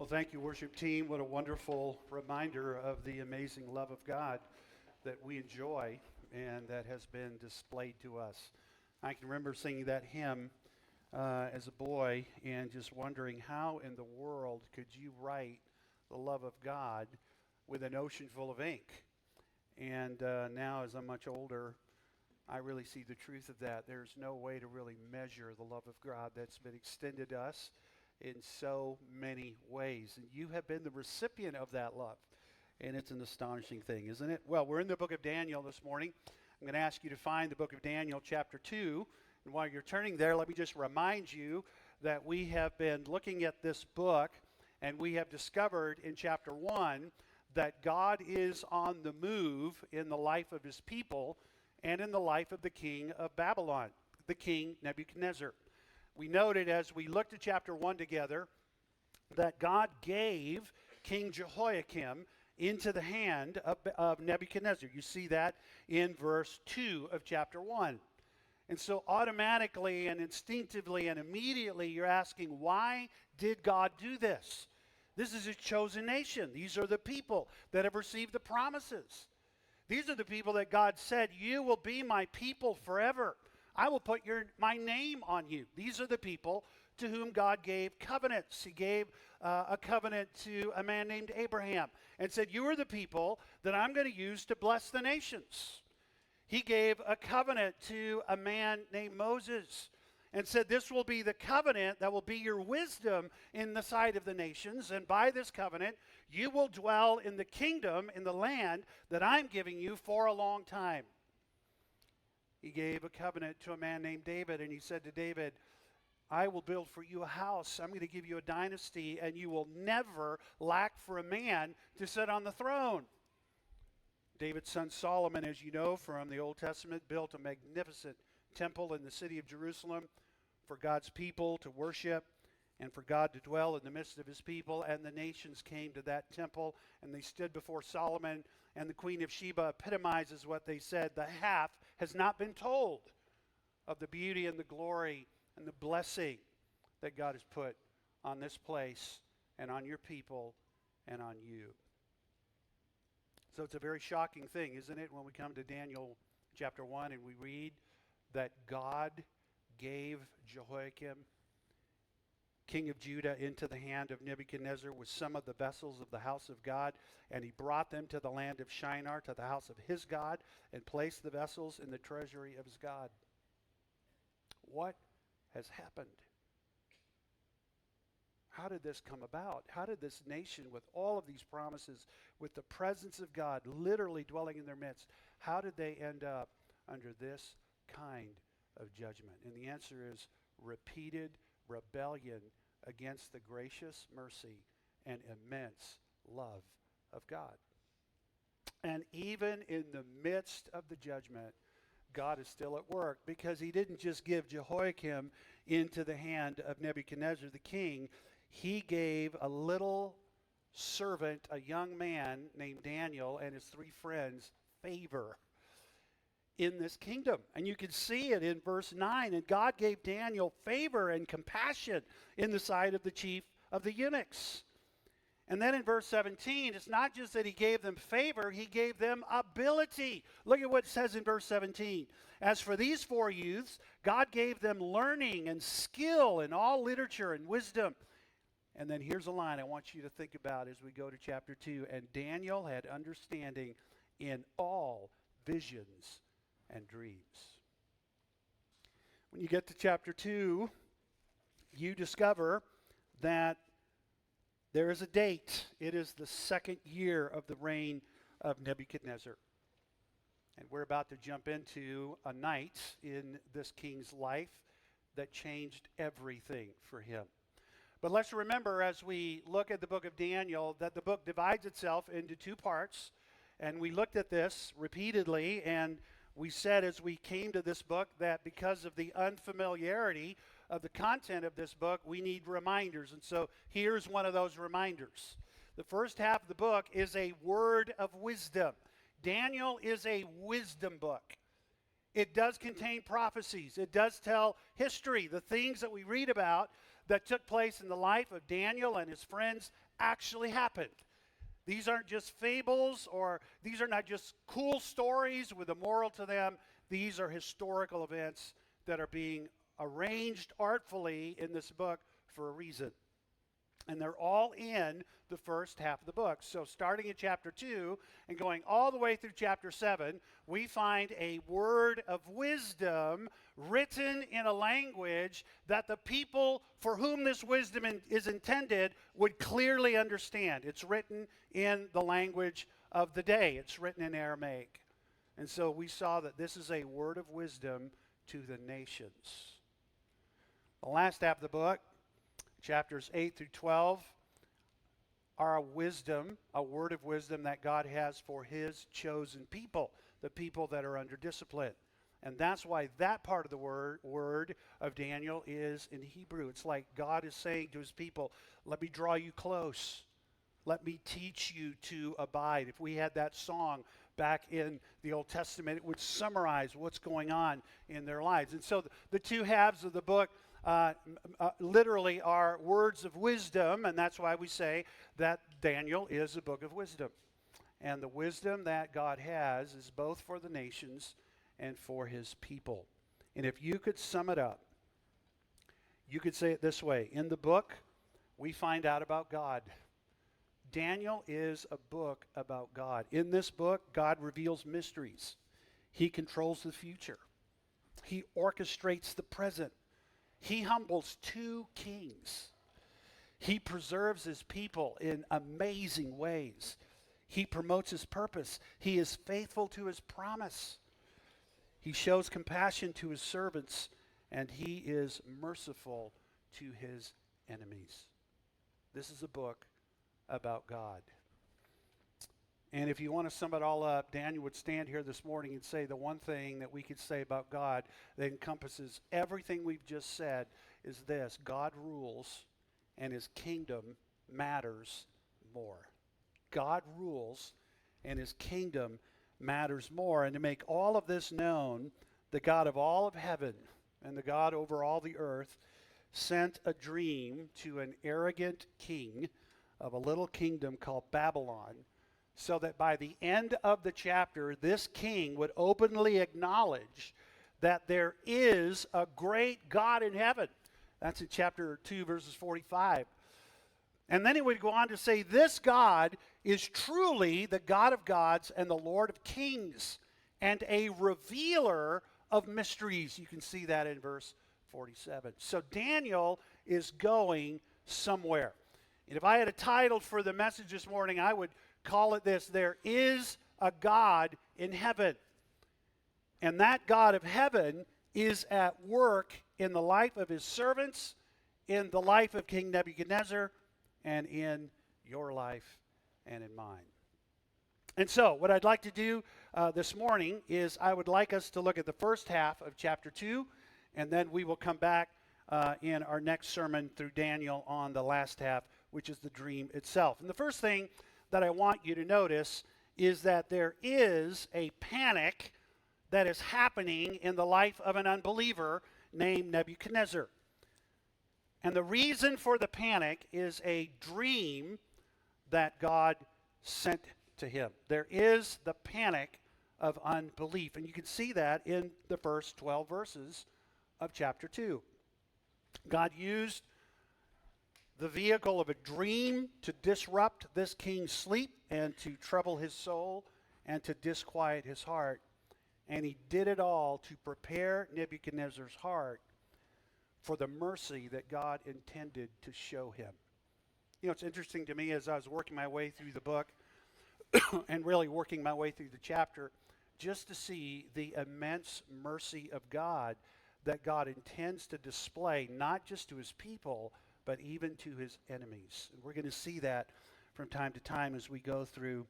Well, thank you, worship team. What a wonderful reminder of the amazing love of God that we enjoy and that has been displayed to us. I can remember singing that hymn as a boy and just wondering how in the world could you write the love of God with an ocean full of ink? And now, as I'm much older, I really see the truth of that. There's no way to really measure the love of God that's been extended to us in so many ways. And you have been the recipient of that love. And it's an astonishing thing, isn't it? Well, we're in the book of Daniel this morning. I'm going to ask you to find the book of Daniel, chapter 2. And while you're turning there, let me just remind you that we have been looking at this book, and we have discovered in chapter 1 that God is on the move in the life of his people and in the life of the king of Babylon, the king Nebuchadnezzar. We noted as we looked at chapter 1 together that God gave King Jehoiakim into the hand of Nebuchadnezzar. You see that in verse 2 of chapter 1. And so automatically and instinctively and immediately you're asking, why did God do this? This is a chosen nation. These are the people that have received the promises. These are the people that God said, you will be my people forever. I will put my name on you. These are the people to whom God gave covenants. He gave a covenant to a man named Abraham and said, you are the people that I'm going to use to bless the nations. He gave a covenant to a man named Moses and said, this will be the covenant that will be your wisdom in the sight of the nations. And by this covenant, you will dwell in the kingdom, in the land that I'm giving you for a long time. He gave a covenant to a man named David, and he said to David, I will build for you a house. I'm going to give you a dynasty, and you will never lack for a man to sit on the throne. David's son Solomon, as you know from the Old Testament, built a magnificent temple in the city of Jerusalem for God's people to worship and for God to dwell in the midst of his people. And the nations came to that temple, and they stood before Solomon, and the Queen of Sheba epitomizes what they said. The half has not been told of the beauty and the glory and the blessing that God has put on this place and on your people and on you. So it's a very shocking thing, isn't it, when we come to Daniel chapter 1 and we read that God gave Jehoiakim, king of Judah, into the hand of Nebuchadnezzar with some of the vessels of the house of God, and he brought them to the land of Shinar, to the house of his God, and placed the vessels in the treasury of his God. What has happened? How did this come about? How did this nation, with all of these promises, with the presence of God literally dwelling in their midst, how did they end up under this kind of judgment? And the answer is repeated rebellion against the gracious mercy and immense love of God. And even in the midst of the judgment, God is still at work, because he didn't just give Jehoiakim into the hand of Nebuchadnezzar the king. He gave a little servant, a young man named Daniel, and his three friends favor in this kingdom. And you can see it in verse 9. And God gave Daniel favor and compassion in the sight of the chief of the eunuchs. And then in verse 17, it's not just that he gave them favor, he gave them ability. Look at what it says in verse 17. As for these four youths, God gave them learning and skill in all literature and wisdom. And then here's a line I want you to think about as we go to chapter 2. And Daniel had understanding in all visions and dreams. When you get to chapter 2, you discover that there is a date. It is the second year of the reign of Nebuchadnezzar. And we're about to jump into a night in this king's life that changed everything for him. But let's remember, as we look at the book of Daniel, that the book divides itself into two parts. And we looked at this repeatedly, and we said as we came to this book that because of the unfamiliarity of the content of this book, we need reminders. And so here's one of those reminders. The first half of the book is a word of wisdom. Daniel is a wisdom book. It does contain prophecies. It does tell history, the things that we read about that took place in the life of Daniel and his friends actually happened. These aren't just fables, or these are not just cool stories with a moral to them. These are historical events that are being arranged artfully in this book for a reason. And they're all in the first half of the book. So starting in chapter 2 and going all the way through chapter 7, we find a word of wisdom written in a language that the people for whom this wisdom is intended would clearly understand. It's written in the language of the day. It's written in Aramaic. And so we saw that this is a word of wisdom to the nations. The last half of the book, chapters 8 through 12, are a wisdom, a word of wisdom that God has for his chosen people, the people that are under discipline. And that's why that part of the word of Daniel is in Hebrew. It's like God is saying to his people, let me draw you close. Let me teach you to abide. If we had that song back in the Old Testament, it would summarize what's going on in their lives. And so the two halves of the book literally are words of wisdom, and that's why we say that Daniel is a book of wisdom. And the wisdom that God has is both for the nations and for his people. And if you could sum it up, you could say it this way. In the book, we find out about God. Daniel is a book about God. In this book, God reveals mysteries. He controls the future. He orchestrates the present. He humbles two kings. He preserves his people in amazing ways. He promotes his purpose. He is faithful to his promise. He shows compassion to his servants, and he is merciful to his enemies. This is a book about God. And if you want to sum it all up, Daniel would stand here this morning and say the one thing that we could say about God that encompasses everything we've just said is this: God rules and his kingdom matters more. God rules and his kingdom matters more. And to make all of this known, the God of all of heaven and the God over all the earth sent a dream to an arrogant king of a little kingdom called Babylon, so that by the end of the chapter, this king would openly acknowledge that there is a great God in heaven. That's in chapter 2, verses 45. And then he would go on to say, this God is truly the God of gods and the Lord of kings, and a revealer of mysteries. You can see that in verse 47. So Daniel is going somewhere. And if I had a title for the message this morning, I would call it this: there is a God in heaven. And that God of heaven is at work in the life of his servants, in the life of King Nebuchadnezzar, and in your life and in mine. And so what I'd like to do this morning is I would like us to look at the first half of chapter 2, and then we will come back in our next sermon through Daniel on the last half, which is the dream itself. And the first thing that I want you to notice is that there is a panic that is happening in the life of an unbeliever named Nebuchadnezzar. And the reason for the panic is a dream that God sent to him. There is the panic of unbelief. And you can see that in the first 12 verses of chapter 2. God used the vehicle of a dream to disrupt this king's sleep and to trouble his soul and to disquiet his heart. And he did it all to prepare Nebuchadnezzar's heart for the mercy that God intended to show him. You know, it's interesting to me as I was working my way through the book and really working my way through the chapter, just to see the immense mercy of God that God intends to display, not just to his people, but even to his enemies. And we're going to see that from time to time as we go through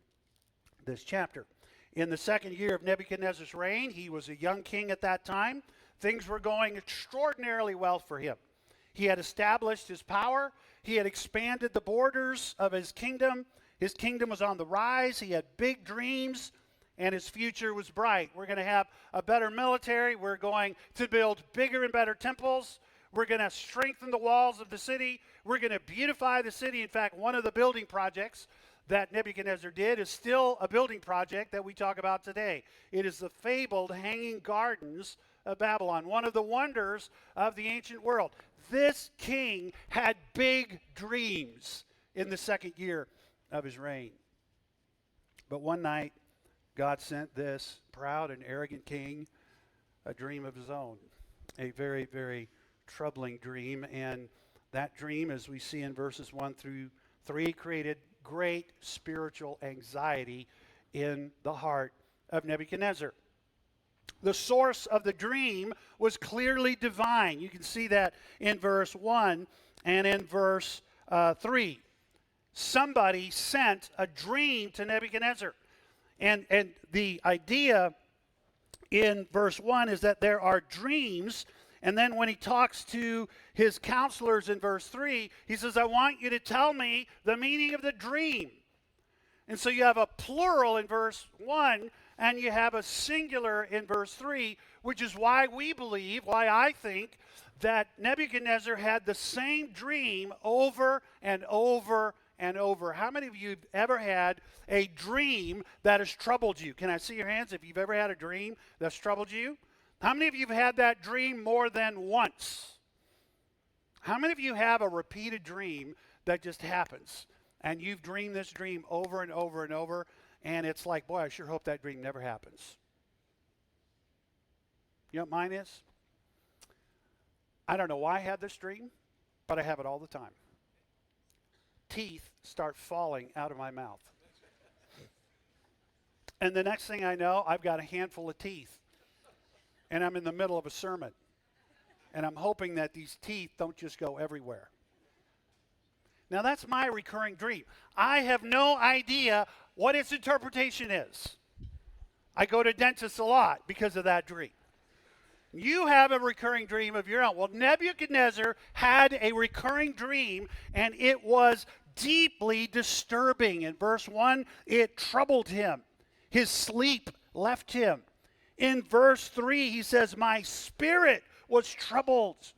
this chapter. In the second year of Nebuchadnezzar's reign, he was a young king at that time. Things were going extraordinarily well for him. He had established his power. He had expanded the borders of his kingdom. His kingdom was on the rise. He had big dreams, and his future was bright. We're going to have a better military. We're going to build bigger and better temples. We're going to strengthen the walls of the city. We're going to beautify the city. In fact, one of the building projects that Nebuchadnezzar did is still a building project that we talk about today. It is the fabled Hanging Gardens of Babylon, one of the wonders of the ancient world. This king had big dreams in the second year of his reign. But one night, God sent this proud and arrogant king a dream of his own, a very, very troubling dream. And that dream, as we see in verses 1 through 3, created great spiritual anxiety in the heart of Nebuchadnezzar. The source of the dream was clearly divine. You can see that in verse 1 and in verse 3. Somebody sent a dream to Nebuchadnezzar. And the idea in verse 1 is that there are dreams. And then when he talks to his counselors in verse 3, he says, I want you to tell me the meaning of the dream. And so you have a plural in verse 1, and you have a singular in verse 3, which is why we believe, why I think, that Nebuchadnezzar had the same dream over and over and over. How many of you have ever had a dream that has troubled you? Can I see your hands if you've ever had a dream that's troubled you? How many of you have had that dream more than once? How many of you have a repeated dream that just happens? And you've dreamed this dream over and over and over, and it's like, boy, I sure hope that dream never happens. You know what mine is? I don't know why I had this dream, but I have it all the time. Teeth start falling out of my mouth. And the next thing I know, I've got a handful of teeth. And I'm in the middle of a sermon. And I'm hoping that these teeth don't just go everywhere. Now, that's my recurring dream. I have no idea what its interpretation is. I go to dentists a lot because of that dream. You have a recurring dream of your own. Well, Nebuchadnezzar had a recurring dream, and it was deeply disturbing. In verse 1, it troubled him. His sleep left him. In verse 3, he says, my spirit was troubled.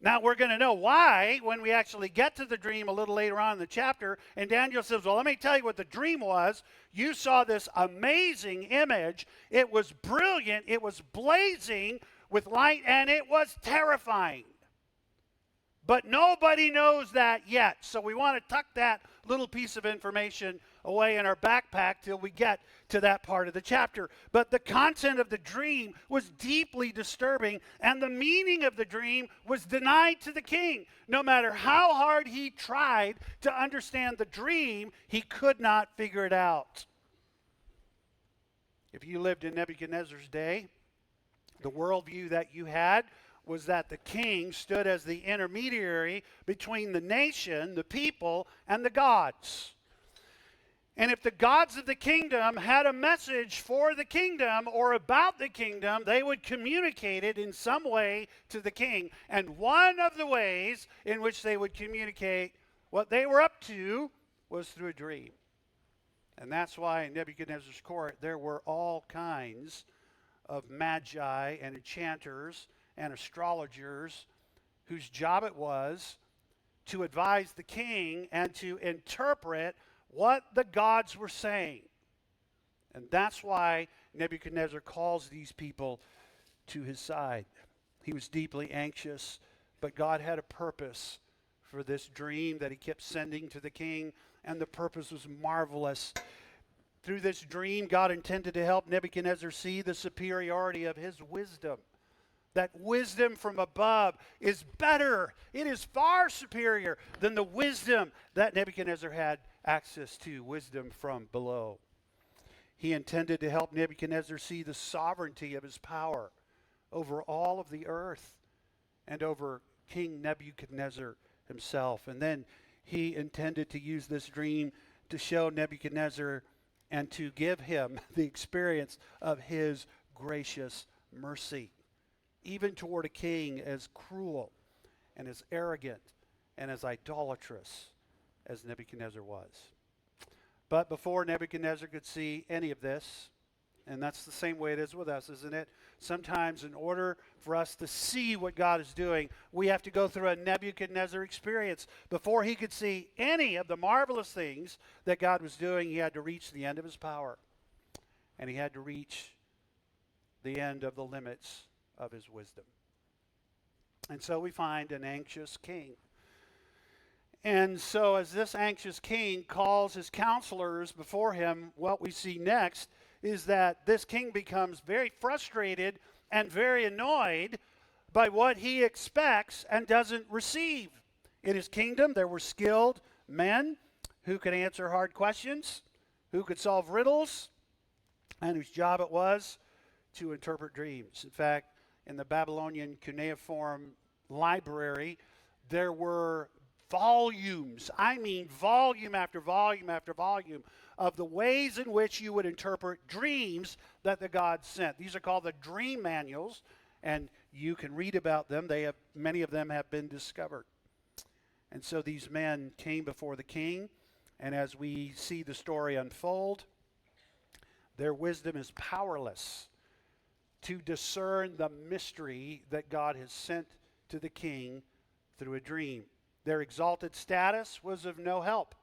Now, we're going to know why when we actually get to the dream a little later on in the chapter. And Daniel says, well, let me tell you what the dream was. You saw this amazing image. It was brilliant. It was blazing with light, and it was terrifying. But nobody knows that yet. So we want to tuck that little piece of information away in our backpack till we get to that part of the chapter. But the content of the dream was deeply disturbing, and the meaning of the dream was denied to the king. No matter how hard he tried to understand the dream, he could not figure it out. If you lived in Nebuchadnezzar's day, the worldview that you had was that the king stood as the intermediary between the nation, the people, and the gods. And if the gods of the kingdom had a message for the kingdom or about the kingdom, they would communicate it in some way to the king. And one of the ways in which they would communicate what they were up to was through a dream. And that's why in Nebuchadnezzar's court there were all kinds of magi and enchanters and astrologers whose job it was to advise the king and to interpret what the gods were saying. And that's why Nebuchadnezzar calls these people to his side. He was deeply anxious, but God had a purpose for this dream that he kept sending to the king, and the purpose was marvelous. Through this dream, God intended to help Nebuchadnezzar see the superiority of his wisdom. That wisdom from above is better. It is far superior than the wisdom that Nebuchadnezzar had access to, wisdom from below. He intended to help Nebuchadnezzar see the sovereignty of his power over all of the earth and over King Nebuchadnezzar himself. And then he intended to use this dream to show Nebuchadnezzar and to give him the experience of his gracious mercy, even toward a king as cruel and as arrogant and as idolatrous as Nebuchadnezzar was. But before Nebuchadnezzar could see any of this, And that's the same way it is with us, isn't it? Sometimes in order for us to see what God is doing, we have to go through a Nebuchadnezzar experience. Before he could see any of the marvelous things that God was doing, he had to reach the end of his power. And he had to reach the end of the limits of his wisdom. And so we find an anxious king. And so as this anxious king calls his counselors before him, what we see next is that this king becomes very frustrated and very annoyed by what he expects and doesn't receive. In his kingdom, there were skilled men who could answer hard questions, who could solve riddles, and whose job it was to interpret dreams. In fact, in the Babylonian cuneiform library, there were volumes, I mean volume after volume after volume, of the ways in which you would interpret dreams that the gods sent. These are called the dream manuals, and you can read about them. Many of them have been discovered. And so these men came before the king, and as we see the story unfold, their wisdom is powerless to discern the mystery that God has sent to the king through a dream. Their exalted status was of no help.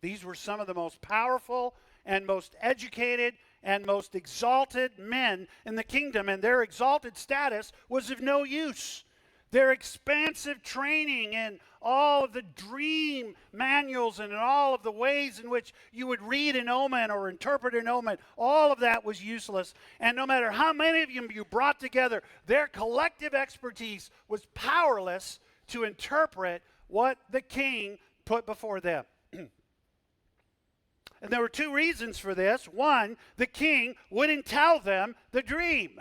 These were some of the most powerful and most educated and most exalted men in the kingdom, and their exalted status was of no use. Their expansive training in all of the dream manuals and in all of the ways in which you would read an omen or interpret an omen, all of that was useless. And no matter how many of them you brought together, their collective expertise was powerless to interpret what the king put before them. And there were two reasons for this. One, the king wouldn't tell them the dream.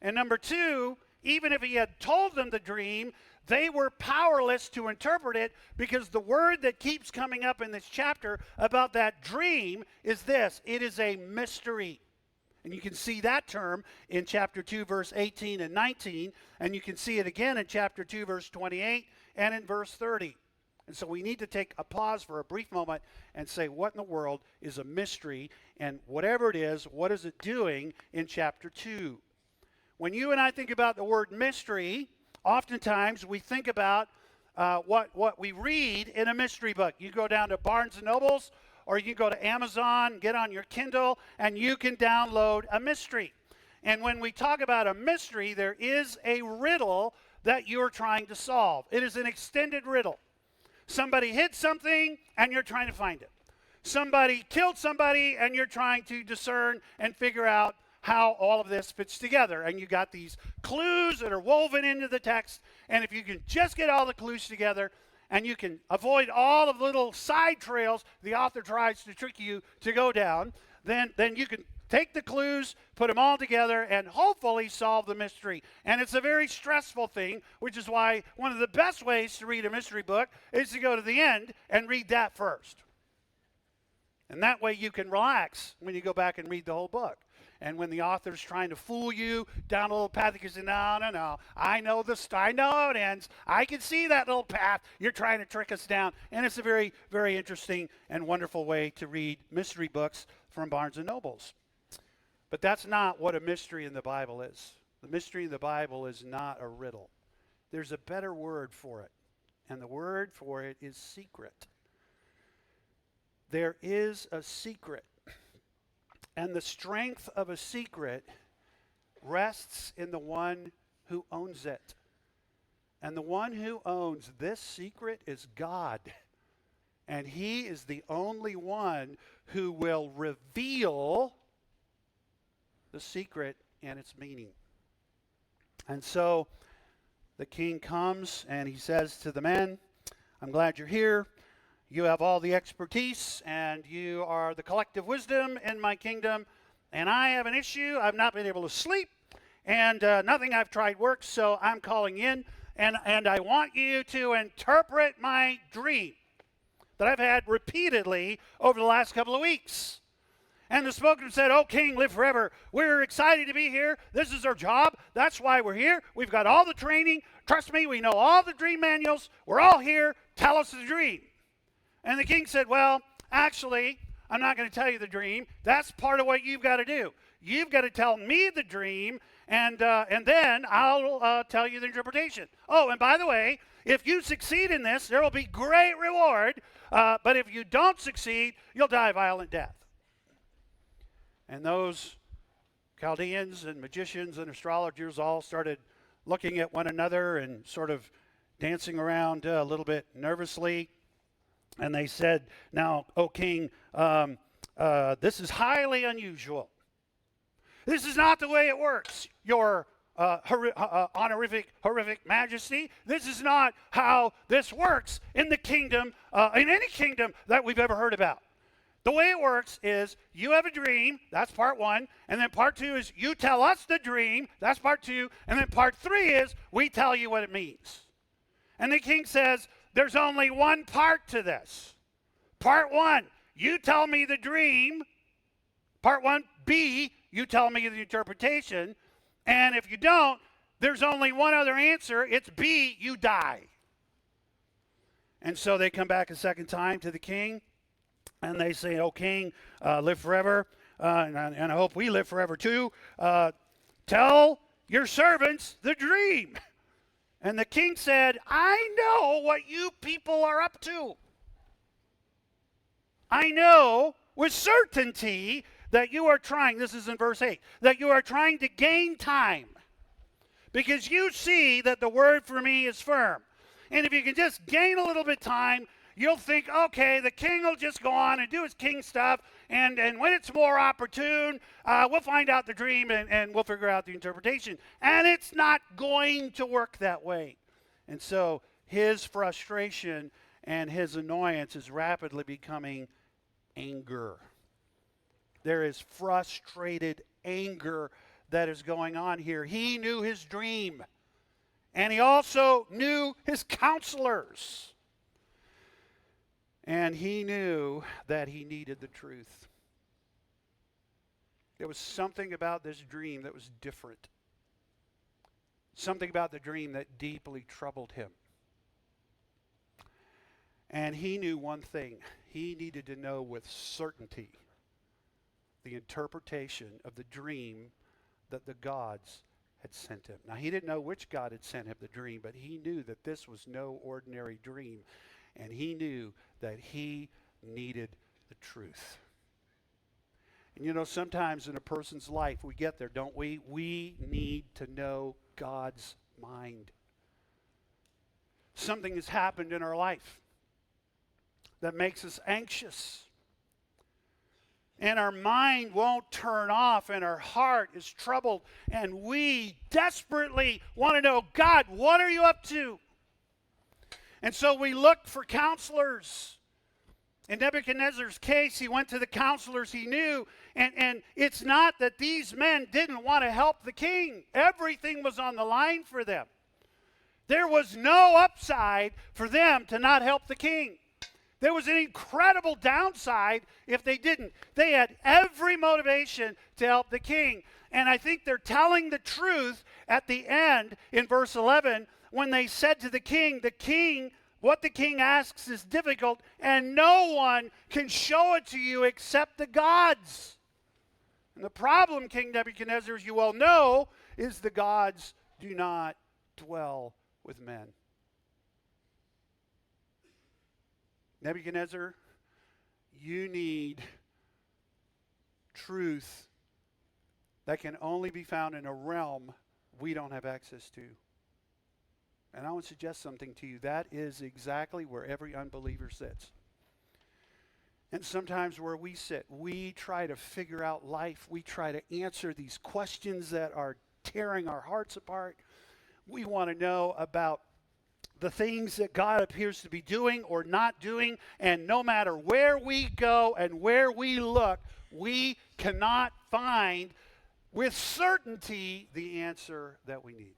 And number two, even if he had told them the dream, they were powerless to interpret it, because the word that keeps coming up in this chapter about that dream is this: it is a mystery. And you can see that term in chapter 2, verse 18 and 19, and you can see it again in chapter 2, verse 28, and in verse 30. And so we need to take a pause for a brief moment and say, what in the world is a mystery? And whatever it is, what is it doing in chapter 2? When you and I think about the word mystery, oftentimes we think about what we read in a mystery book. You go down to Barnes & Noble's, or you can go to Amazon, get on your Kindle, and you can download a mystery. And when we talk about a mystery, there is a riddle that you're trying to solve. It is an extended riddle. Somebody hid something, and you're trying to find it. Somebody killed somebody, and you're trying to discern and figure out how all of this fits together. And you got these clues that are woven into the text, and if you can just get all the clues together, and you can avoid all of the little side trails the author tries to trick you to go down, then you can take the clues, put them all together, and hopefully solve the mystery. And it's a very stressful thing, which is why one of the best ways to read a mystery book is to go to the end and read that first. And that way you can relax when you go back and read the whole book. And when the author's trying to fool you down a little path, you can say, no, I know I know how it ends. I can see that little path. You're trying to trick us down. And it's a very, very interesting and wonderful way to read mystery books from Barnes & Noble's. But that's not what a mystery in the Bible is. The mystery in the Bible is not a riddle. There's a better word for it. And the word for it is secret. There is a secret. And the strength of a secret rests in the one who owns it. And the one who owns this secret is God. And he is the only one who will reveal the secret and its meaning. And so the king comes and he says to the men, I'm glad you're here. You have all the expertise, and you are the collective wisdom in my kingdom, and I have an issue. I've not been able to sleep, and nothing I've tried works, so I'm calling in, and I want you to interpret my dream that I've had repeatedly over the last couple of weeks. And the spokesman said, "Oh, King, live forever. We're excited to be here. This is our job. That's why we're here. We've got all the training. Trust me, we know all the dream manuals. We're all here. Tell us the dream." And the king said, "Well, actually, I'm not going to tell you the dream. That's part of what you've got to do. You've got to tell me the dream, and then I'll tell you the interpretation. Oh, and by the way, if you succeed in this, there will be great reward. But if you don't succeed, you'll die a violent death. And those Chaldeans and magicians and astrologers all started looking at one another and sort of dancing around a little bit nervously. And they said, now, O king, this is highly unusual. This is not the way it works, your honorific, horrific majesty. This is not how this works in the kingdom, in any kingdom that we've ever heard about. The way it works is you have a dream, that's part one, and then part two is you tell us the dream, that's part two, and then part three is we tell you what it means. And the king says, there's only one part to this. Part one, you tell me the dream. Part 1B, you tell me the interpretation. And if you don't, there's only one other answer. It's B, you die. And so they come back a second time to the king, and they say, "O king, live forever, and I hope we live forever too. Tell your servants the dream." And the king said, "I know what you people are up to. I know with certainty that you are trying," this is in verse 8, "that you are trying to gain time, because you see that the word for me is firm. And if you can just gain a little bit of time, you'll think, okay, the king will just go on and do his king stuff, and when it's more opportune, we'll find out the dream and we'll figure out the interpretation." And it's not going to work that way. And so his frustration and his annoyance is rapidly becoming anger. There is frustrated anger that is going on here. He knew his dream, and he also knew his counselors. And he knew that he needed the truth. There was something about this dream that was different. Something about the dream that deeply troubled him. And he knew one thing. He needed to know with certainty the interpretation of the dream that the gods had sent him. Now, he didn't know which God had sent him the dream, but he knew that this was no ordinary dream. And he knew that he needed the truth. And you know, sometimes in a person's life, we get there, don't we? We need to know God's mind. Something has happened in our life that makes us anxious. And our mind won't turn off, and our heart is troubled. And we desperately want to know, God, what are you up to? And so we look for counselors. In Nebuchadnezzar's case, he went to the counselors he knew. And it's not that these men didn't want to help the king. Everything was on the line for them. There was no upside for them to not help the king. There was an incredible downside if they didn't. They had every motivation to help the king. And I think they're telling the truth at the end in verse 11 when they said to the king, what the king asks is difficult, and no one can show it to you except the gods. And the problem, King Nebuchadnezzar, as you well know, is the gods do not dwell with men. Nebuchadnezzar, you need truth that can only be found in a realm we don't have access to. And I want to suggest something to you. That is exactly where every unbeliever sits. And sometimes where we sit, we try to figure out life. We try to answer these questions that are tearing our hearts apart. We want to know about the things that God appears to be doing or not doing. And no matter where we go and where we look, we cannot find with certainty the answer that we need.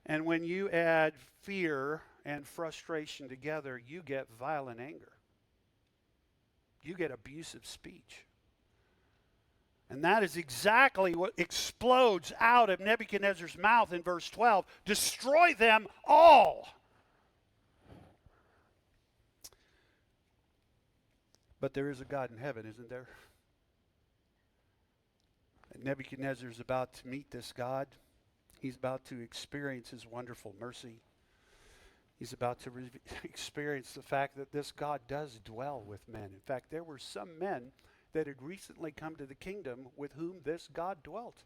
And when you add fear and frustration together, you get violent anger. You get abusive speech. And that is exactly what explodes out of Nebuchadnezzar's mouth in verse 12. Destroy them all. But there is a God in heaven, isn't there? And Nebuchadnezzar is about to meet this God. He's about to experience his wonderful mercy. He's about to experience the fact that this God does dwell with men. In fact, there were some men that had recently come to the kingdom with whom this God dwelt.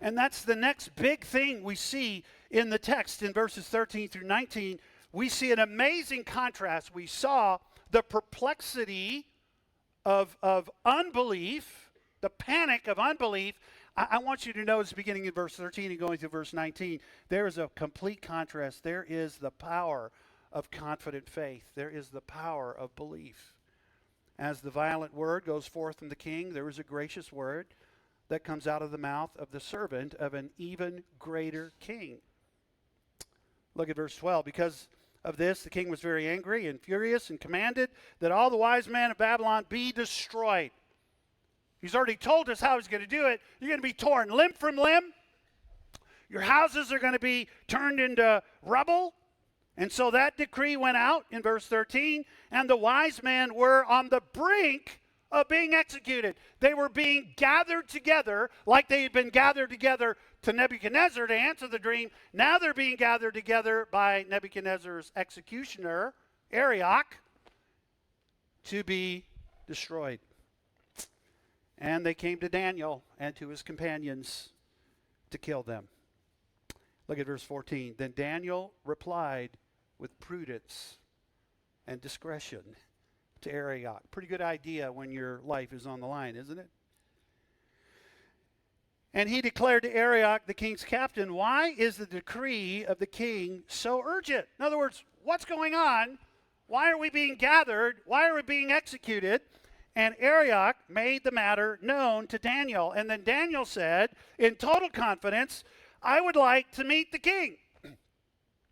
And that's the next big thing we see in the text in verses 13 through 19. We see an amazing contrast. We saw the perplexity of unbelief, the panic of unbelief. I want you to notice beginning in verse 13 and going through verse 19, there is a complete contrast. There is the power of confident faith. There is the power of belief. As the violent word goes forth from the king, there is a gracious word that comes out of the mouth of the servant of an even greater king. Look at verse 12. Because of this, the king was very angry and furious and commanded that all the wise men of Babylon be destroyed. He's already told us how he's going to do it. You're going to be torn limb from limb. Your houses are going to be turned into rubble. And so that decree went out in verse 13, and the wise men were on the brink of being executed. They were being gathered together like they had been gathered together to Nebuchadnezzar to answer the dream. Now they're being gathered together by Nebuchadnezzar's executioner, Arioch, to be destroyed. And they came to Daniel and to his companions to kill them. Look at verse 14. Then Daniel replied with prudence and discretion to Arioch. Pretty good idea when your life is on the line, isn't it? And he declared to Arioch, the king's captain, why is the decree of the king so urgent? In other words, what's going on? Why are we being gathered? Why are we being executed? And Arioch made the matter known to Daniel. And then Daniel said, in total confidence, I would like to meet the king.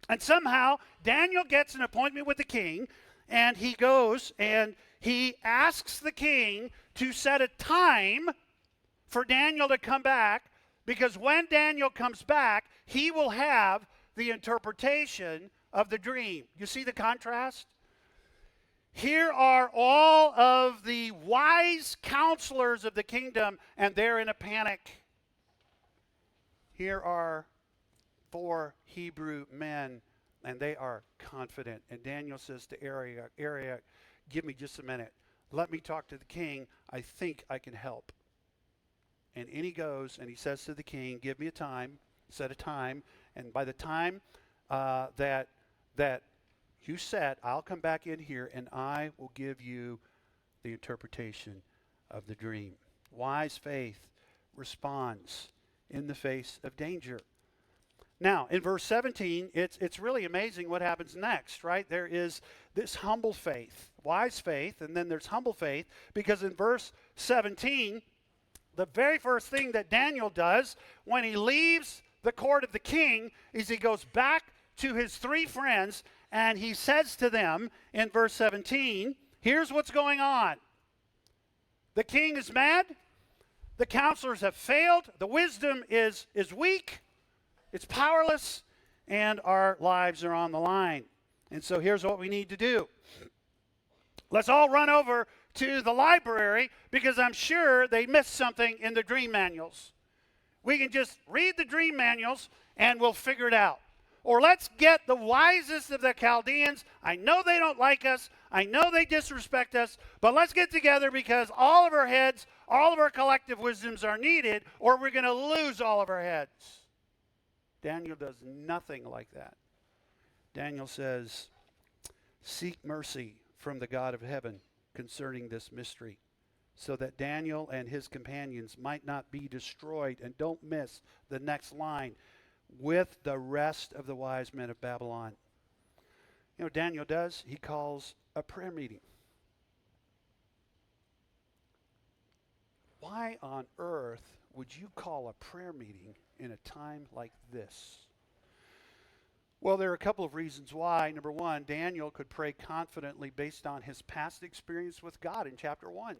And somehow Daniel gets an appointment with the king, and he goes and he asks the king to set a time for Daniel to come back, because when Daniel comes back, he will have the interpretation of the dream. You see the contrast? Here are all of the wise counselors of the kingdom, and they're in a panic. Here are 4 Hebrew men, and they are confident. And Daniel says to Arioch, give me just a minute. Let me talk to the king. I think I can help. And in he goes, and he says to the king, give me a time, set a time, and by the time that you set, I'll come back in here, and I will give you the interpretation of the dream. Wise faith responds in the face of danger. Now, in verse 17, it's really amazing what happens next, right? There is this humble faith, wise faith, and then there's humble faith, because in verse 17, the very first thing that Daniel does when he leaves the court of the king is he goes back to his 3 friends, and he says to them in verse 17, here's what's going on. The king is mad. The counselors have failed. The wisdom is weak. It's powerless. And our lives are on the line. And so here's what we need to do. Let's all run over to the library, because I'm sure they missed something in the dream manuals. We can just read the dream manuals and we'll figure it out. Or let's get the wisest of the Chaldeans. I know they don't like us. I know they disrespect us. But let's get together, because all of our heads, all of our collective wisdoms are needed, or we're going to lose all of our heads. Daniel does nothing like that. Daniel says, seek mercy from the God of heaven concerning this mystery, so that Daniel and his companions might not be destroyed. And don't miss the next line, with the rest of the wise men of Babylon. You know what Daniel does? He calls a prayer meeting. Why on earth would you call a prayer meeting in a time like this? Well, there are a couple of reasons why. Number one, Daniel could pray confidently based on his past experience with God in chapter 1.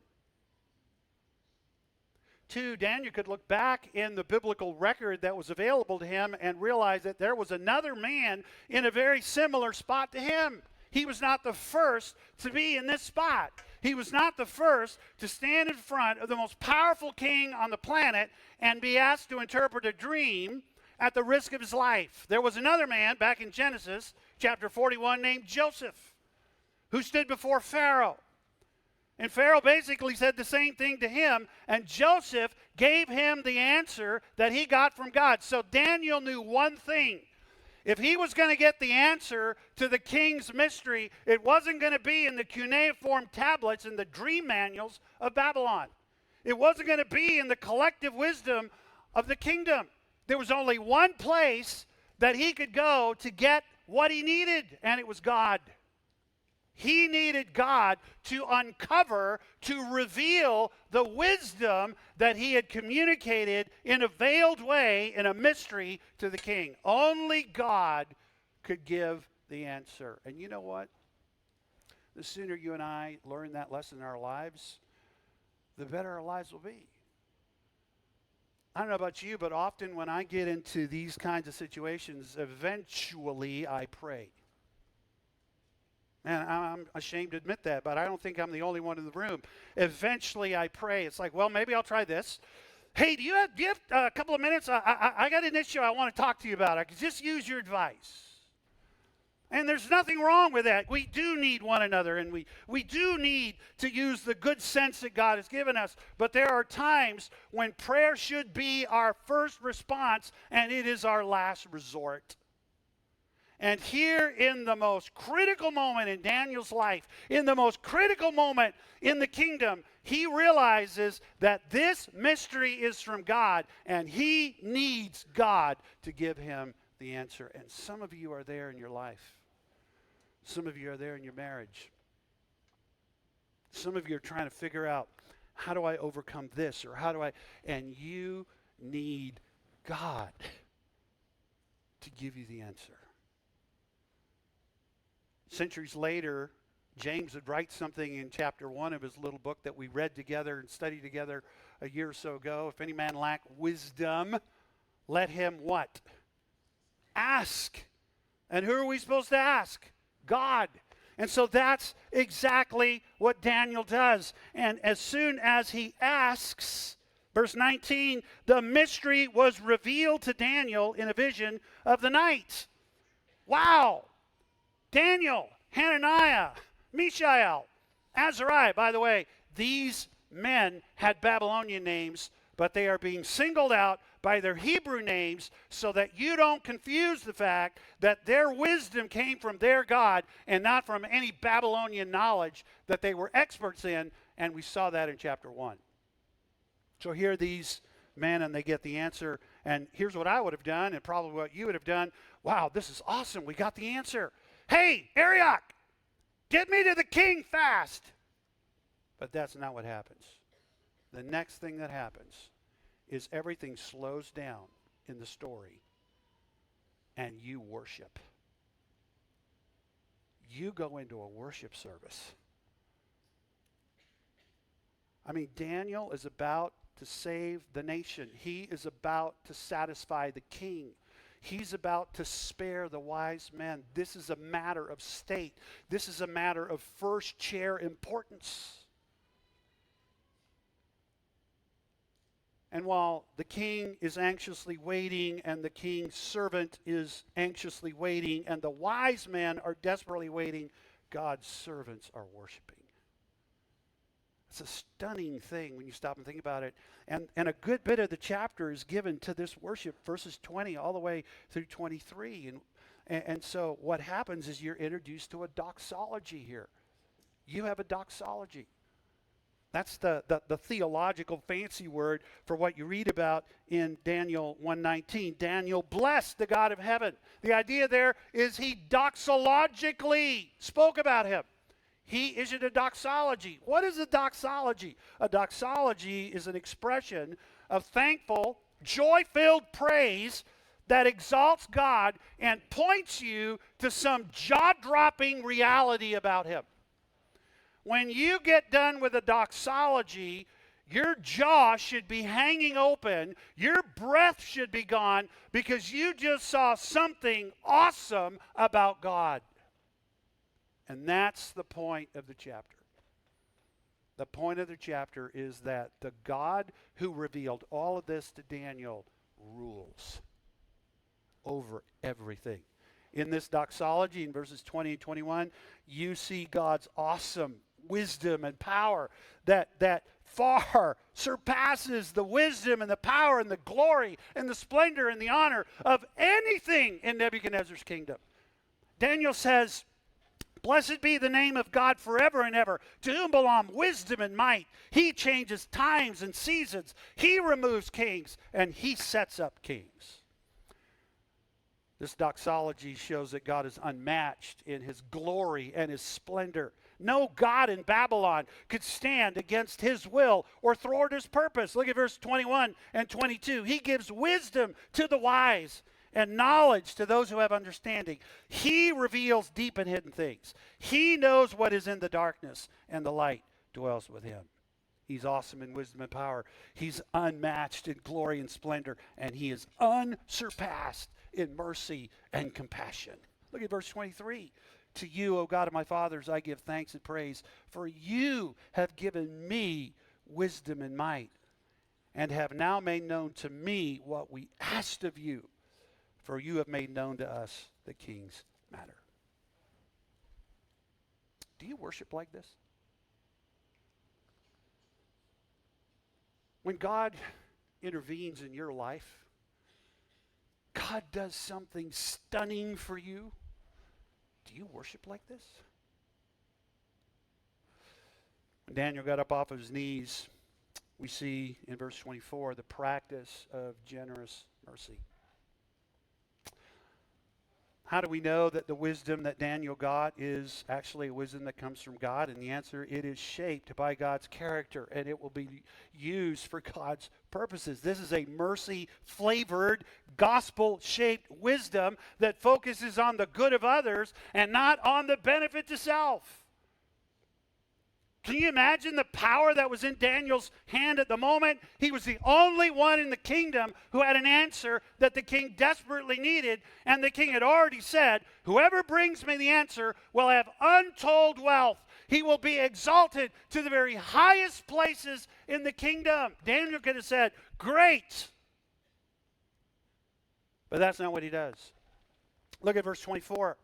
2, Daniel could look back in the biblical record that was available to him and realize that there was another man in a very similar spot to him. He was not the first to be in this spot. He was not the first to stand in front of the most powerful king on the planet and be asked to interpret a dream at the risk of his life. There was another man back in Genesis chapter 41 named Joseph, who stood before Pharaoh. And Pharaoh basically said the same thing to him, and Joseph gave him the answer that he got from God. So Daniel knew one thing. If he was going to get the answer to the king's mystery, it wasn't going to be in the cuneiform tablets and the dream manuals of Babylon. It wasn't going to be in the collective wisdom of the kingdom. There was only one place that he could go to get what he needed, and it was God. He needed God to uncover, to reveal the wisdom that he had communicated in a veiled way, in a mystery to the king. Only God could give the answer. And you know what? The sooner you and I learn that lesson in our lives, the better our lives will be. I don't know about you, but often when I get into these kinds of situations, eventually I pray. And I'm ashamed to admit that, but I don't think I'm the only one in the room. Eventually I pray. It's like, well, maybe I'll try this. Hey, do you have a couple of minutes? I got an issue I want to talk to you about. I could just use your advice. And there's nothing wrong with that. We do need one another, and we do need to use the good sense that God has given us. But there are times when prayer should be our first response, and it is our last resort. And here in the most critical moment in Daniel's life, in the most critical moment in the kingdom, he realizes that this mystery is from God, and he needs God to give him the answer. And some of you are there in your life. Some of you are there in your marriage. Some of you are trying to figure out, how do I overcome this? Or how do I... And you need God to give you the answer. Centuries later, James would write something in chapter 1 of his little book that we read together and studied together a year or so ago. If any man lack wisdom, let him what? Ask. And who are we supposed to ask? God. And so that's exactly what Daniel does. And as soon as he asks, verse 19, the mystery was revealed to Daniel in a vision of the night. Wow. Daniel, Hananiah, Mishael, Azariah. By the way, these men had Babylonian names, but they are being singled out by their Hebrew names so that you don't confuse the fact that their wisdom came from their God and not from any Babylonian knowledge that they were experts in, and we saw that in chapter 1. So here are these men, and they get the answer, and here's what I would have done, and probably what you would have done. Wow, this is awesome. We got the answer. Hey, Arioch, get me to the king fast. But that's not what happens. The next thing that happens is everything slows down in the story, and you worship. You go into a worship service. I mean, Daniel is about to save the nation. He is about to satisfy the king. He's about to spare the wise men. This is a matter of state. This is a matter of first chair importance. And while the king is anxiously waiting, and the king's servant is anxiously waiting, and the wise men are desperately waiting, God's servants are worshiping. It's a stunning thing when you stop and think about it. And a good bit of the chapter is given to this worship, verses 20 all the way through 23. And so what happens is you're introduced to a doxology here. You have a doxology. That's the theological fancy word for what you read about in Daniel 1:19. Daniel blessed the God of heaven. The idea there is he doxologically spoke about him. He issued a doxology. What is a doxology? A doxology is an expression of thankful, joy-filled praise that exalts God and points you to some jaw-dropping reality about him. When you get done with a doxology, your jaw should be hanging open, your breath should be gone, because you just saw something awesome about God. And that's the point of the chapter. The point of the chapter is that the God who revealed all of this to Daniel rules over everything. In this doxology, in verses 20 and 21, you see God's awesome wisdom and power that far surpasses the wisdom and the power and the glory and the splendor and the honor of anything in Nebuchadnezzar's kingdom. Daniel says, "Blessed be the name of God forever and ever, to whom belong wisdom and might. He changes times and seasons. He removes kings, and he sets up kings." This doxology shows that God is unmatched in his glory and his splendor. No God in Babylon could stand against his will or thwart his purpose. Look at verse 21 and 22. He gives wisdom to the wise and knowledge to those who have understanding. He reveals deep and hidden things. He knows what is in the darkness, and the light dwells with him. He's awesome in wisdom and power. He's unmatched in glory and splendor, and he is unsurpassed in mercy and compassion. Look at verse 23. To you, O God of my fathers, I give thanks and praise, for you have given me wisdom and might, and have now made known to me what we asked of you, for you have made known to us the king's matter. Do you worship like this? When God intervenes in your life, God does something stunning for you. Do you worship like this? When Daniel got up off of his knees, we see in verse 24 the practice of generous mercy. How do we know that the wisdom that Daniel got is actually a wisdom that comes from God? And the answer, it is shaped by God's character, and it will be used for God's purposes. This is a mercy-flavored, gospel-shaped wisdom that focuses on the good of others and not on the benefit to self. Can you imagine the power that was in Daniel's hand at the moment? He was the only one in the kingdom who had an answer that the king desperately needed, and the king had already said, whoever brings me the answer will have untold wealth. He will be exalted to the very highest places in the kingdom. Daniel could have said, great. But that's not what he does. Look at verse 24.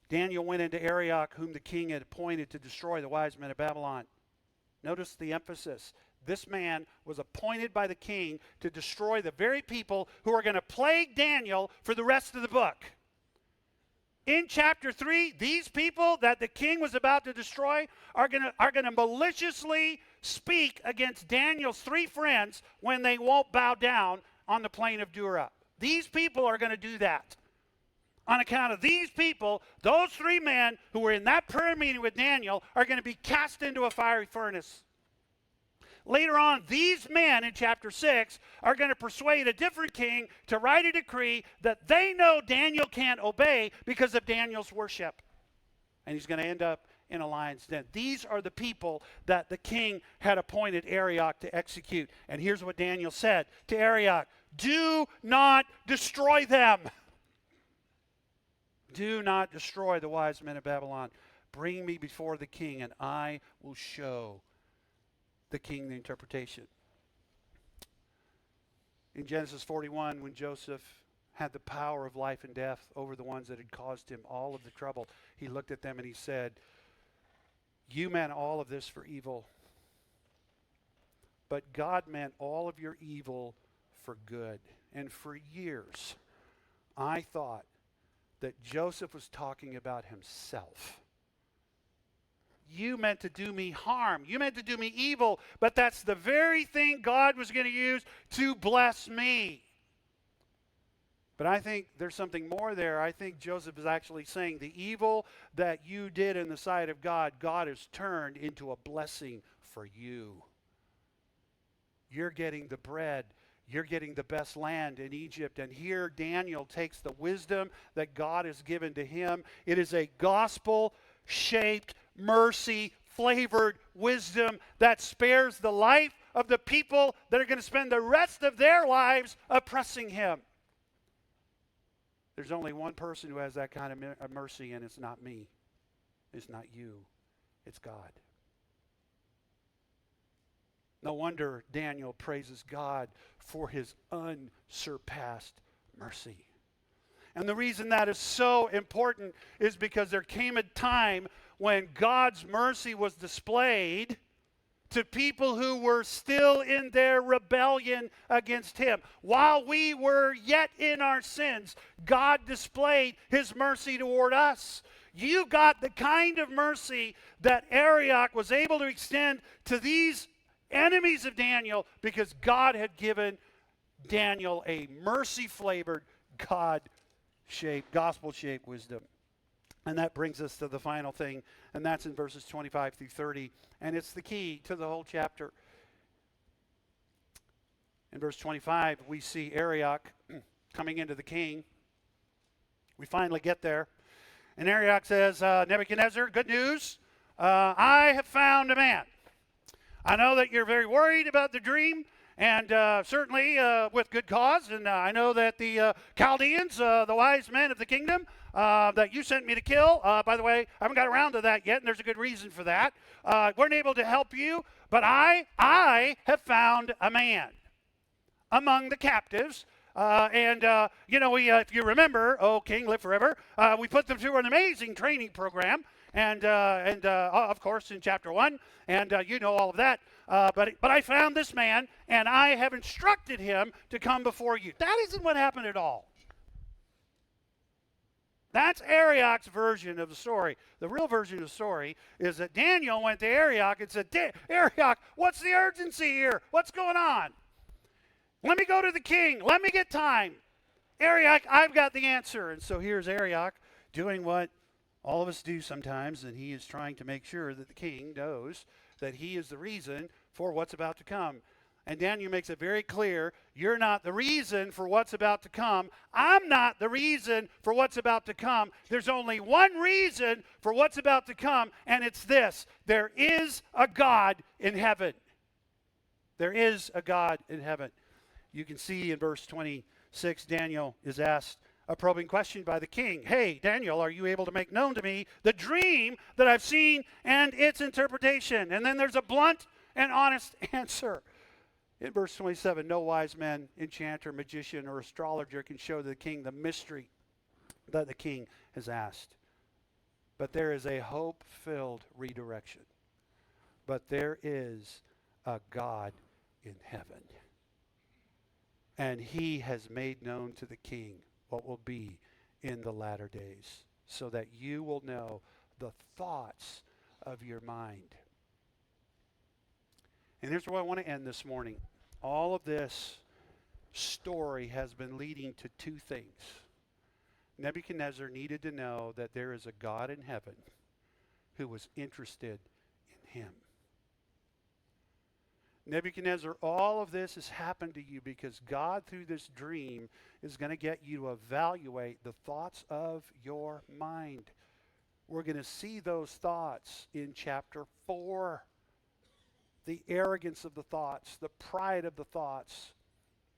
Daniel went into Arioch, whom the king had appointed to destroy the wise men of Babylon. Notice the emphasis. This man was appointed by the king to destroy the very people who are going to plague Daniel for the rest of the book. In chapter 3, these people that the king was about to destroy are going to maliciously speak against Daniel's three friends when they won't bow down on the plain of Dura. These people are going to do that. On account of these people, those three men who were in that prayer meeting with Daniel are going to be cast into a fiery furnace. Later on, these men in chapter 6 are going to persuade a different king to write a decree that they know Daniel can't obey because of Daniel's worship. And he's going to end up in a lion's den. These are the people that the king had appointed Arioch to execute. And here's what Daniel said to Arioch: do not destroy them. Do not destroy the wise men of Babylon. Bring me before the king, and I will show the king the interpretation. In Genesis 41, when Joseph had the power of life and death over the ones that had caused him all of the trouble, he looked at them and he said, you meant all of this for evil, but God meant all of your evil for good. And for years, I thought that Joseph was talking about himself. You meant to do me harm. You meant to do me evil, but that's the very thing God was going to use to bless me. But I think there's something more there. I think Joseph is actually saying the evil that you did in the sight of God, God has turned into a blessing for you. You're getting the bread. You're getting the best land in Egypt. And here Daniel takes the wisdom that God has given to him. It is a gospel-shaped, mercy-flavored wisdom that spares the life of the people that are going to spend the rest of their lives oppressing him. There's only one person who has that kind of mercy, and it's not me. It's not you. It's God. No wonder Daniel praises God for his unsurpassed mercy. And the reason that is so important is because there came a time when God's mercy was displayed to people who were still in their rebellion against him. While we were yet in our sins, God displayed his mercy toward us. You got the kind of mercy that Arioch was able to extend to these enemies of Daniel because God had given Daniel a mercy-flavored, God-shaped, gospel-shaped wisdom. And that brings us to the final thing, and that's in verses 25 through 30. And it's the key to the whole chapter. In verse 25, we see Arioch coming into the king. We finally get there. And Arioch says, Nebuchadnezzar, good news. I have found a man. I know that you're very worried about the dream, and certainly with good cause. And I know that the Chaldeans, the wise men of the kingdom, that you sent me to kill, by the way, I haven't got around to that yet, and there's a good reason for that, weren't able to help you. But I have found a man among the captives. If you remember, oh, King, live forever, we put them through an amazing training program. And of course, in chapter 1, and you know all of that. But I found this man, and I have instructed him to come before you. That isn't what happened at all. That's Arioch's version of the story. The real version of the story is that Daniel went to Arioch and said, Arioch, what's the urgency here? What's going on? Let me go to the king. Let me get time. Arioch, I've got the answer. And so here's Arioch doing what all of us do sometimes, and he is trying to make sure that the king knows that he is the reason for what's about to come. And Daniel makes it very clear, you're not the reason for what's about to come. I'm not the reason for what's about to come. There's only one reason for what's about to come, and it's this. There is a God in heaven. There is a God in heaven. You can see in verse 26, Daniel is asked a probing question by the king. Hey, Daniel, are you able to make known to me the dream that I've seen and its interpretation? And then there's a blunt and honest answer. In verse 27, no wise man, enchanter, magician, or astrologer can show the king the mystery that the king has asked. But there is a hope-filled redirection. But there is a God in heaven. And he has made known to the king what will be in the latter days, so that you will know the thoughts of your mind. And here's where I want to end this morning. All of this story has been leading to two things. Nebuchadnezzar needed to know that there is a God in heaven who was interested in him. Nebuchadnezzar, all of this has happened to you because God, through this dream, is going to get you to evaluate the thoughts of your mind. We're going to see those thoughts in chapter 4. The arrogance of the thoughts, the pride of the thoughts,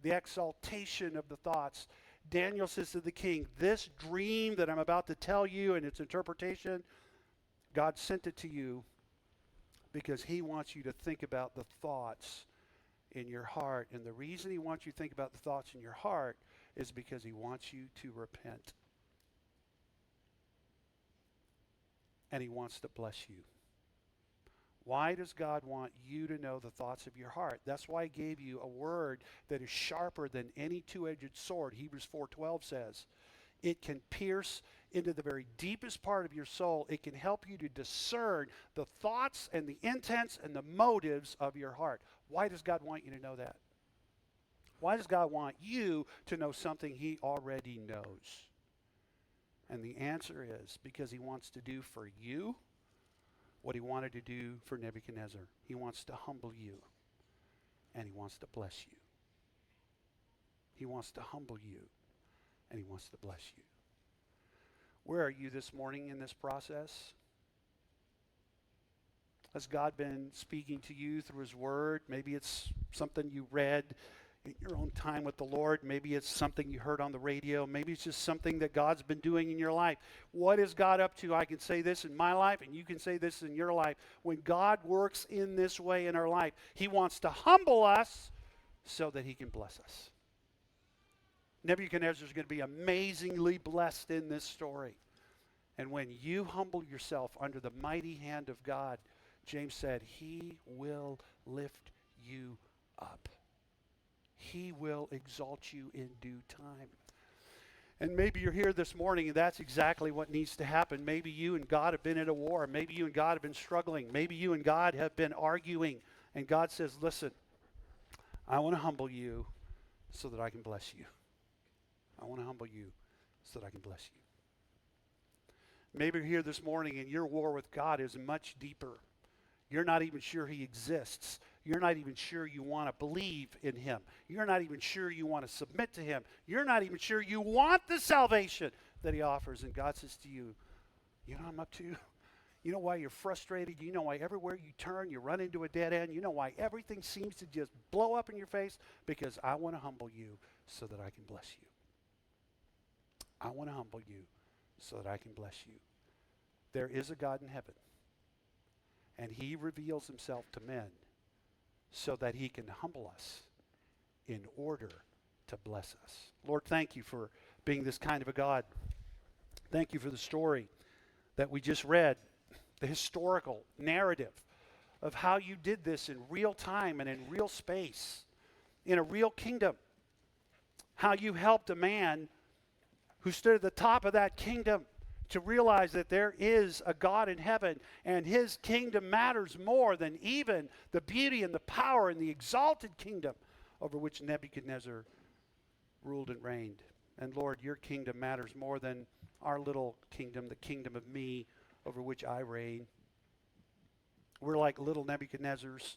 the exaltation of the thoughts. Daniel says to the king, this dream that I'm about to tell you and its interpretation, God sent it to you because he wants you to think about the thoughts in your heart. And the reason he wants you to think about the thoughts in your heart is because he wants you to repent. And he wants to bless you. Why does God want you to know the thoughts of your heart? That's why he gave you a word that is sharper than any two-edged sword. Hebrews 4:12 says, it can pierce into the very deepest part of your soul. It can help you to discern the thoughts and the intents and the motives of your heart. Why does God want you to know that? Why does God want you to know something he already knows? And the answer is because he wants to do for you what he wanted to do for Nebuchadnezzar. He wants to humble you, and he wants to bless you. He wants to humble you, and he wants to bless you. Where are you this morning in this process? Has God been speaking to you through his word? Maybe it's something you read in your own time with the Lord. Maybe it's something you heard on the radio. Maybe it's just something that God's been doing in your life. What is God up to? I can say this in my life, and you can say this in your life. When God works in this way in our life, he wants to humble us so that he can bless us. Nebuchadnezzar is going to be amazingly blessed in this story. And when you humble yourself under the mighty hand of God, James said, he will lift you up. He will exalt you in due time. And maybe you're here this morning and that's exactly what needs to happen. Maybe you and God have been in a war. Maybe you and God have been struggling. Maybe you and God have been arguing. And God says, listen, I want to humble you so that I can bless you. I want to humble you so that I can bless you. Maybe you're here this morning and your war with God is much deeper. You're not even sure he exists. You're not even sure you want to believe in him. You're not even sure you want to submit to him. You're not even sure you want the salvation that he offers. And God says to you, you know what I'm up to? You know why you're frustrated? You know why everywhere you turn, you run into a dead end? You know why everything seems to just blow up in your face? Because I want to humble you so that I can bless you. I want to humble you so that I can bless you. There is a God in heaven, and he reveals himself to men so that he can humble us in order to bless us. Lord, thank you for being this kind of a God. Thank you for the story that we just read, the historical narrative of how you did this in real time and in real space, in a real kingdom. How you helped a man who stood at the top of that kingdom to realize that there is a God in heaven and his kingdom matters more than even the beauty and the power and the exalted kingdom over which Nebuchadnezzar ruled and reigned. And Lord, your kingdom matters more than our little kingdom, the kingdom of me over which I reign. We're like little Nebuchadnezzars.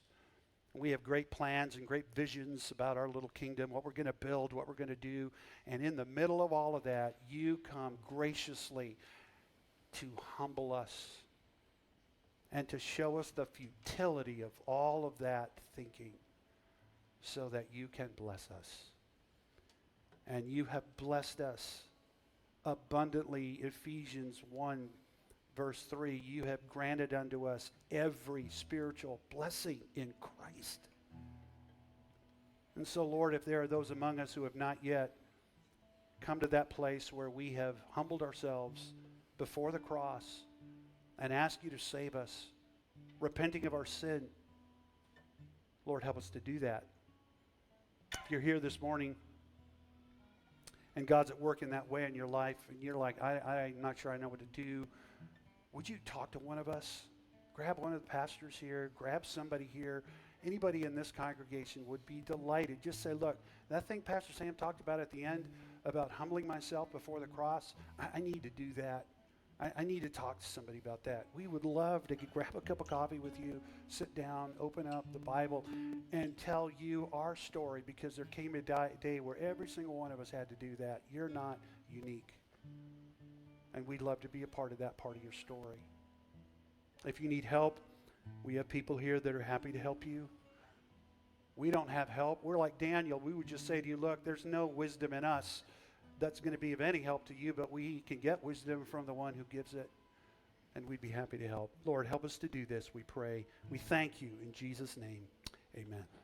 We have great plans and great visions about our little kingdom, what we're going to build, what we're going to do. And in the middle of all of that, you come graciously to humble us and to show us the futility of all of that thinking so that you can bless us. And you have blessed us abundantly. Ephesians 1 verse 3, you have granted unto us every spiritual blessing in Christ. And so, Lord, if there are those among us who have not yet come to that place where we have humbled ourselves before the cross and asked you to save us, repenting of our sin, Lord, help us to do that. If you're here this morning and God's at work in that way in your life and you're like, I'm not sure I know what to do, would you talk to one of us? Grab one of the pastors here, grab somebody here. Anybody in this congregation would be delighted. Just say, look, that thing Pastor Sam talked about at the end about humbling myself before the cross, I need to do that. I need to talk to somebody about that. We would love to grab a cup of coffee with you, sit down, open up the Bible, and tell you our story, because there came a day where every single one of us had to do that. You're not unique. And we'd love to be a part of that part of your story. If you need help, we have people here that are happy to help you. We don't have help. We're like Daniel. We would just say to you, look, there's no wisdom in us that's going to be of any help to you, but we can get wisdom from the one who gives it, and we'd be happy to help. Lord, help us to do this, we pray. We thank you in Jesus' name. Amen.